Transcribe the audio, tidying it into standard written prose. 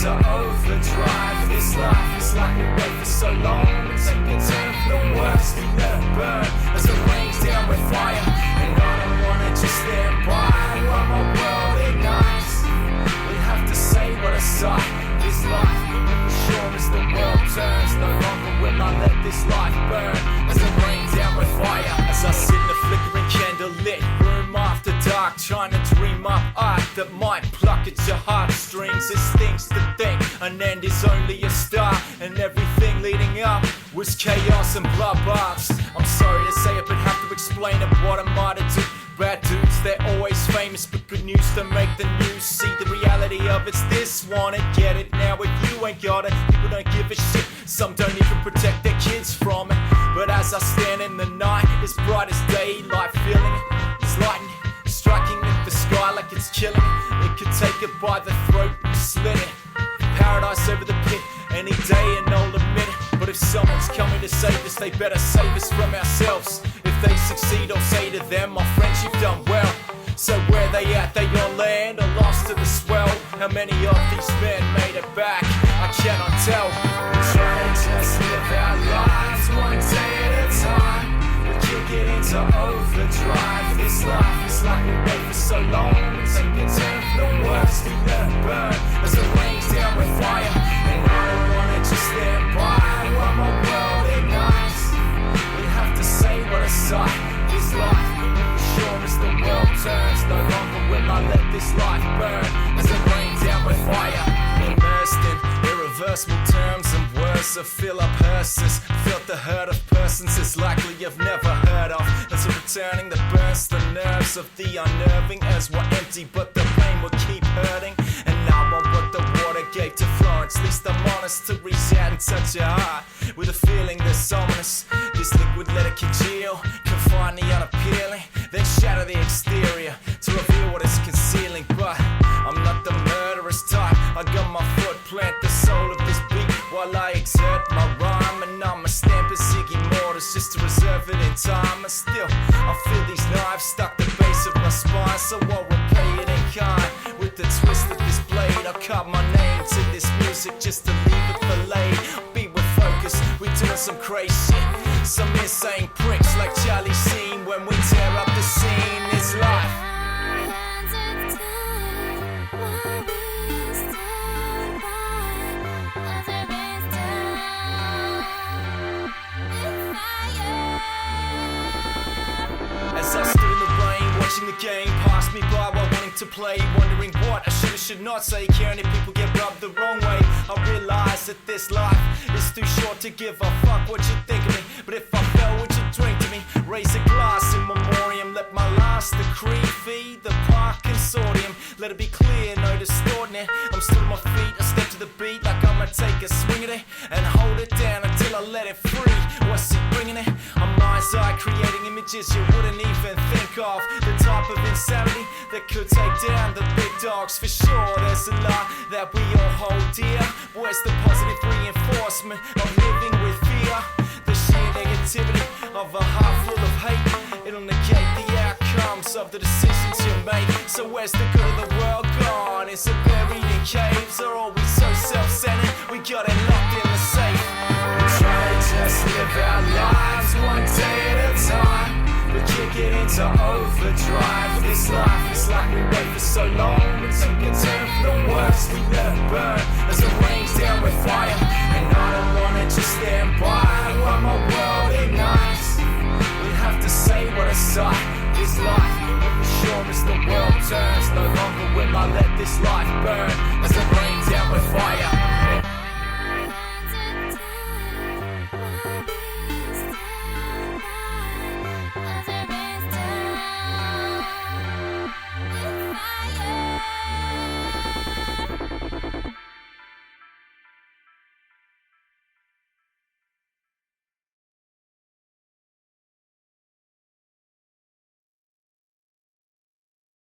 into overdrive. This life is like we wait for so long. We take a turn for the worst, we let it burn as it rains down with fire. And I don't wanna just stand by while my world ignites. We have to say what a sight. This life, sure as the world turns, no longer will I let this life burn as it rains down with fire. As I sit in the flickering candlelit room after dark, trying to dream up art that might pluck at your heartstrings. It stings to think an end is only a start, and everything leading up was chaos and bloodbaths. I'm sorry to say it, but have to explain it. What am I to do? Bad dudes, they're always famous, but good news to make the news. See the reality of it's this, wanna get it now. If you ain't got it, people don't give a shit. Some don't even protect their kids from it. But as I stand in the night, it's bright as daylight, feeling it. It's lightning striking at the sky like it's killing it. It could take it by the throat and slit it. Paradise over the pit, any day and I'll admit it. But if someone's coming to save us, they better save us from ourselves. If they succeed, I'll say to them, my friends, you've done well. So where they at? They on land or lost to the swell? How many of these men made it back? I cannot tell. We're trying to just live our lives one day at a time. We kick it into overdrive. This life is like we wait for so long. We take a turn for the worst, we let it burn as it rains down with fire. And I don't wanna just stand by while my world ignites. We have to say what a sight. This life, sure as the world turns, no longer will I let this life burn as it rains down with fire. Immersed in irreversible terms and words that fill up hearses. Felt the hurt of persons it's likely you've never heard of. As a returning that burns the nerves of the unnerving as we're empty, but the pain will keep hurting. And I want what the water gave to Florence. At least I'm honest to reach out and touch your heart with a feeling that's ominous. This liquid let it congeal, confine the unappealing, then shatter the exterior to reveal what it's concealing. But I'm not the murderous type. I got my foot plant the soul of this beat while I exert my rhyme. And I'm a stamp of ZiggyMortars just to reserve it in time. And still, I feel these knives stuck the base of my spine, so I'll repay it in kind with the twist of this blade. I cut my name to this music just to leave it filleted. Be with focus, we're doing some crazy shit. Some insane pricks like Charlie Sheen when we tear up the scene. It's life. As I stood in the rain, watching the game pass me by while wanting to play, wondering what I should or should not say, caring if people get rubbed the wrong way. I realize that this life is too short to give a fuck what you think of me. But if I fell, would you drink to me? Raise a glass in memoriam, let my last decree feed the park consortium. Let it be clear, no distorting it. I'm still on my feet, I step to the beat like I'ma take a swing at it and hold it down until I let it free. What's it bringing it? I'm mind's eye, creating images you wouldn't even think of. The type of insanity that could take down the big dogs. For sure, there's a lot that we all hold dear. Where's the positive reinforcement of living with fear? The sheer negativity of a heart full of hate, it'll negate the outcomes of the decisions you make. So where's the good of the world gone? Is it buried in caves, or are we so self-centered we got it locked in the safe? We try to just live our lives one day at a time. We kick it into overdrive. This life is like we wait for so long. We take a turn for the worst, we let it burn as it rains down with fire. And I don't wanna just stand by while my world ignites. We have to say what a sight. This life, sure as the world turns, no longer will I let this life burn